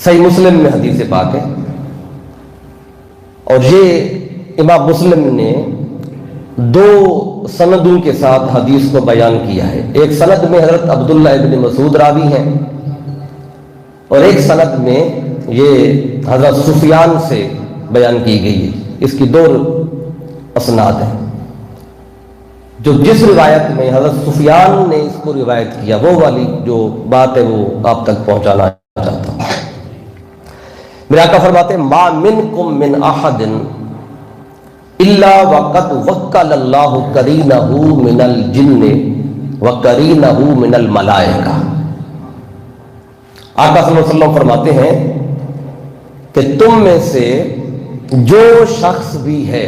صحیح مسلم میں حدیث پاک ہے، اور یہ امام مسلم نے دو سندوں کے ساتھ حدیث کو بیان کیا ہے۔ ایک سند میں حضرت عبداللہ ابن مسعود راوی ہیں، اور ایک سند میں یہ حضرت سفیان سے بیان کی گئی ہے۔ اس کی دو اسناد ہیں۔ جو جس روایت میں حضرت سفیان نے اس کو روایت کیا، وہ والی جو بات ہے وہ آپ تک پہنچانا چاہتا ہوں۔ میرے آقا فرماتے ہیں ما منکم من احد الا وقد وکل اللہ قرینہ من الجن وقرینہ من الملائکہ۔ آقا صلی اللہ علیہ وسلم فرماتے ہیں کہ تم میں سے جو شخص بھی ہے،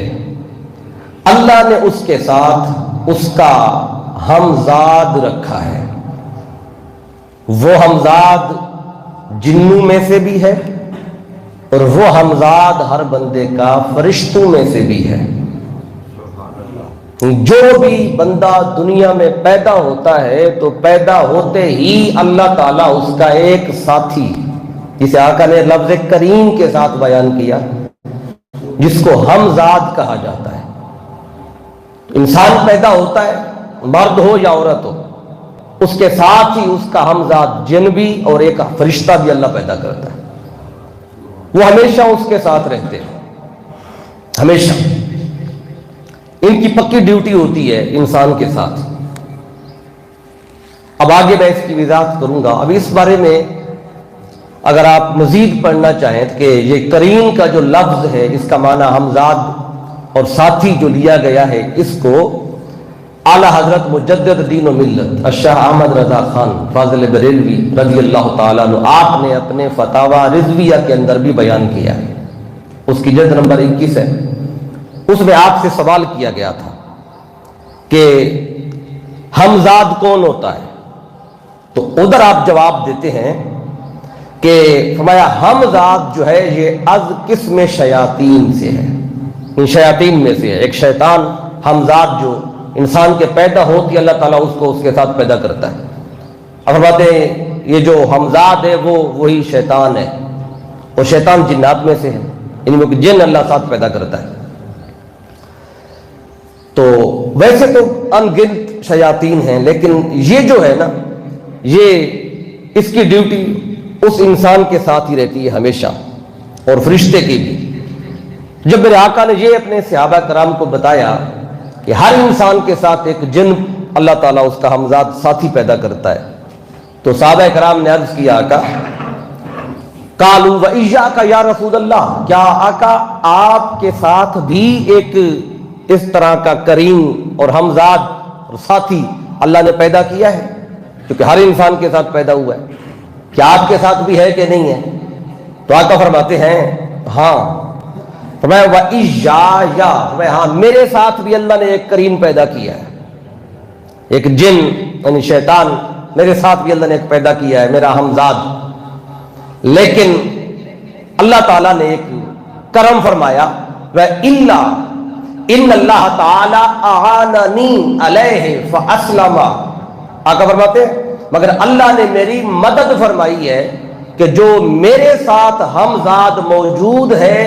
اللہ نے اس کے ساتھ اس کا ہمزاد رکھا ہے۔ وہ ہمزاد جنوں میں سے بھی ہے، اور وہ ہمزاد ہر بندے کا فرشتوں میں سے بھی ہے۔ جو بھی بندہ دنیا میں پیدا ہوتا ہے تو پیدا ہوتے ہی اللہ تعالیٰ اس کا ایک ساتھی، جسے آقا نے لفظ کریم کے ساتھ بیان کیا، جس کو ہمزاد کہا جاتا ہے۔ انسان پیدا ہوتا ہے، مرد ہو یا عورت ہو، اس کے ساتھ ہی اس کا ہمزاد جن بھی اور ایک فرشتہ بھی اللہ پیدا کرتا ہے۔ وہ ہمیشہ اس کے ساتھ رہتے ہیں، ہمیشہ ان کی پکی ڈیوٹی ہوتی ہے انسان کے ساتھ۔ اب آگے میں اس کی وضاحت کروں گا۔ اب اس بارے میں اگر آپ مزید پڑھنا چاہیں کہ یہ کریم کا جو لفظ ہے، اس کا معنی ہمزاد اور ساتھی جو لیا گیا ہے، اس کو اعلیٰ حضرت مجدد دین و ملت الشاہ احمد رضا خان فاضل بریلوی رضی اللہ تعالیٰ عنہ آپ نے اپنے فتاوی رضویہ کے اندر بھی بیان کیا ہے۔ اس کی جلد نمبر 21 ہے۔ اس میں آپ سے سوال کیا گیا تھا کہ ہمزاد کون ہوتا ہے، تو ادھر آپ جواب دیتے ہیں کہ فرمایا ہمزاد جو ہے یہ از قسم شیاطین سے ہے، ان شیاطین میں سے ہے۔ ایک شیطان ہمزاد جو انسان کے پیدا ہوتی اللہ تعالیٰ اس کو اس کے ساتھ پیدا کرتا ہے۔ اب فرماتے ہیں یہ جو ہمزاد ہے وہ وہی شیطان ہے، اور شیطان جنات میں سے ہے، ان میں جن اللہ ساتھ پیدا کرتا ہے۔ تو ویسے تو ان گنت شیاطین ہیں، لیکن یہ جو ہے نا، یہ اس کی ڈیوٹی اس انسان کے ساتھ ہی رہتی ہے ہمیشہ، اور فرشتے کی بھی۔ جب میرے آقا نے یہ اپنے صحابہ کرام کو بتایا کہ ہر انسان کے ساتھ ایک جن اللہ تعالیٰ اس کا ہمزاد ساتھی پیدا کرتا ہے، تو صحابہ کرام نے عرض کیا آقا قالوا وإياك یا رسول اللہ، کیا آقا آپ کے ساتھ بھی ایک اس طرح کا کریم اور ہمزاد اور ساتھی اللہ نے پیدا کیا ہے؟ کیونکہ ہر انسان کے ساتھ پیدا ہوا ہے، کیا آپ کے ساتھ بھی ہے کہ نہیں ہے؟ تو آقا فرماتے ہیں ہاں۔ فرمایا وَإِيَّايَ، ہاں میرے ساتھ بھی اللہ نے ایک کریم پیدا کیا ہے، ایک جن یعنی شیطان میرے ساتھ بھی اللہ نے ایک پیدا کیا ہے، میرا ہمزاد۔ لیکن اللہ تعالیٰ نے ایک کرم فرمایا، وَإِلَّا إِنَّ اللَّهَ تَعَالَى أَعَانَنِي عَلَيْهِ فَأَسْلَمَ۔ آقا فرماتے ہیں مگر اللہ نے میری مدد فرمائی ہے کہ جو میرے ساتھ ہمزاد موجود ہے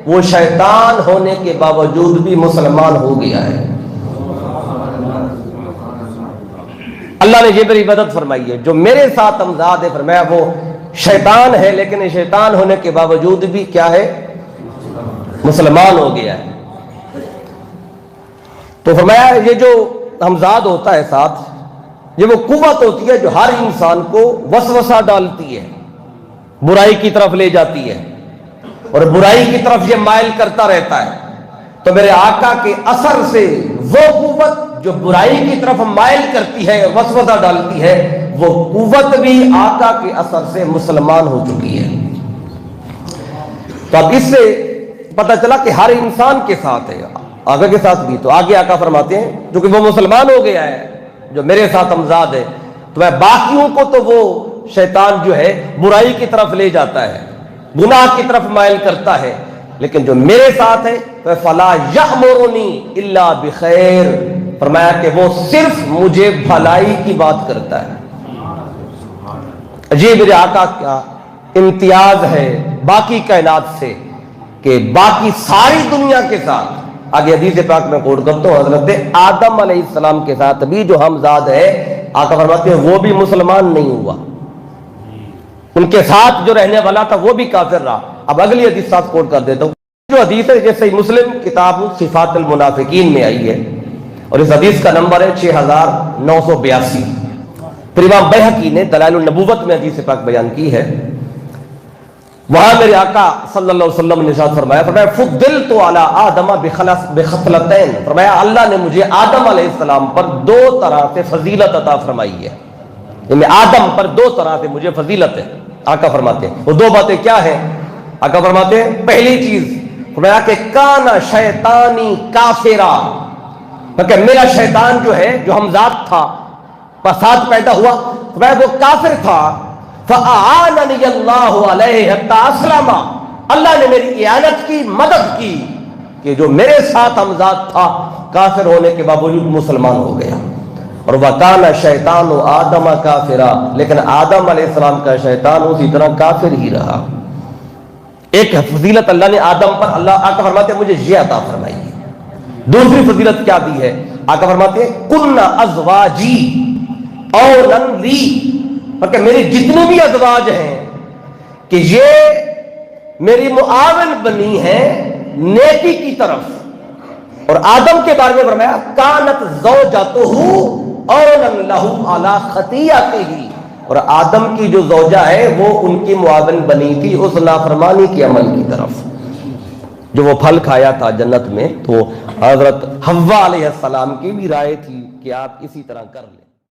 وہ شیطان ہونے کے باوجود بھی مسلمان ہو گیا ہے۔ اللہ نے یہ میری مدد فرمائی ہے، جو میرے ساتھ ہمزاد ہے، فرمایا وہ شیطان ہے، لیکن شیطان ہونے کے باوجود بھی کیا ہے؟ مسلمان ہو گیا ہے۔ تو فرمایا یہ جو ہمزاد ہوتا ہے ساتھ، یہ وہ قوت ہوتی ہے جو ہر انسان کو وسوسہ ڈالتی ہے، برائی کی طرف لے جاتی ہے، اور برائی کی طرف یہ مائل کرتا رہتا ہے۔ تو میرے آقا کے اثر سے وہ قوت جو برائی کی طرف مائل کرتی ہے، وسوسہ ڈالتی ہے، وہ قوت بھی آقا کے اثر سے مسلمان ہو چکی ہے۔ تو اب اس سے پتہ چلا کہ ہر انسان کے ساتھ ہے، آقا کے ساتھ بھی۔ تو آگے آقا فرماتے ہیں جو کہ وہ مسلمان ہو گیا ہے، جو میرے ساتھ ہمزاد ہے، تو میں باقیوں کو تو وہ شیطان جو ہے برائی کی طرف لے جاتا ہے، گناہ کی طرف مائل کرتا ہے، لیکن جو میرے ساتھ ہے فَلَا يَأْمُرُنِي إِلَّا بِخَيْرٍ، فرمایا کہ وہ صرف مجھے بھلائی کی بات کرتا ہے۔ عجیب، میرے آقا کا امتیاز ہے باقی کائنات سے کہ باقی ساری دنیا کے ساتھ، آگے حدیث پاک میں کوٹ کرتا ہوں، حضرت آدم علیہ السلام کے ساتھ بھی جو ہمزاد ہے، آقا فرماتے ہیں وہ بھی مسلمان نہیں ہوا، ان کے ساتھ جو رہنے والا تھا وہ بھی کافر رہا۔ اب اگلی حدیث ساتھ کوٹ کر دیتا ہوں، جو حدیث ہے جیسے مسلم کتاب صفات المنافقین میں آئی ہے، اور اس حدیث کا نمبر ہے 6982۔ پھر امام بہقی نے دلائل النبوت میں حدیث پاک بیان کی ہے، وہاں میرے آقا صلی اللہ علیہ وسلم نے ارشاد فرمایا فضلت علی آدم بخصلتین، فرمایا اللہ نے مجھے آدم علیہ السلام پر دو طرح سے فضیلت عطا فرمائی ہے، یعنی آدم پر دو طرح سے مجھے فضیلت ہے۔ آقا فرماتے ہیں وہ دو باتیں کیا ہیں؟ آقا فرماتے ہیں پہلی چیز فرمایا کہ کانا شیطانی کافرا، کہ میرا شیطان جو ہے جو ہمزاد تھا ساتھ پیدا ہوا، فرمایا وہ کافر تھا، فَأَعَانَنِيَ اللَّهُ عَلَيْهِ حَتَّى أَسْلَمَ، اللہ نے میری اعانت کی، مدد کی کہ جو میرے ساتھ ہمزاد تھا کافر ہونے کے باوجود مسلمان ہو گیا۔ اور وَكَانَ شَيْطَانُ آدَمَ كَافِرًا، لیکن آدم علیہ السلام کا شیطان اسی طرح کافر ہی رہا۔ ایک فضیلت اللہ نے آدم پر، اللہ آقا فرماتے ہیں مجھے یہ عطا فرمائی ہے۔ دوسری فضیلت کیا دی ہے؟ آقا فرماتے ہیں کُنَّ أَزْوَاجِي أَوْلًا لِي، کہ میری جتنے بھی ازواج ہیں کہ یہ میری معاون بنی ہیں نیکی کی طرف۔ اور آدم کے بارے میں فرمایا کانت زوجتہ اولا لہ علی خطیئتہ، اور آدم کی جو زوجہ ہے وہ ان کی معاون بنی تھی اس نافرمانی کے عمل کی طرف۔ جو وہ پھل کھایا تھا جنت میں تو حضرت حوا علیہ السلام کی بھی رائے تھی کہ آپ اسی طرح کر لیں۔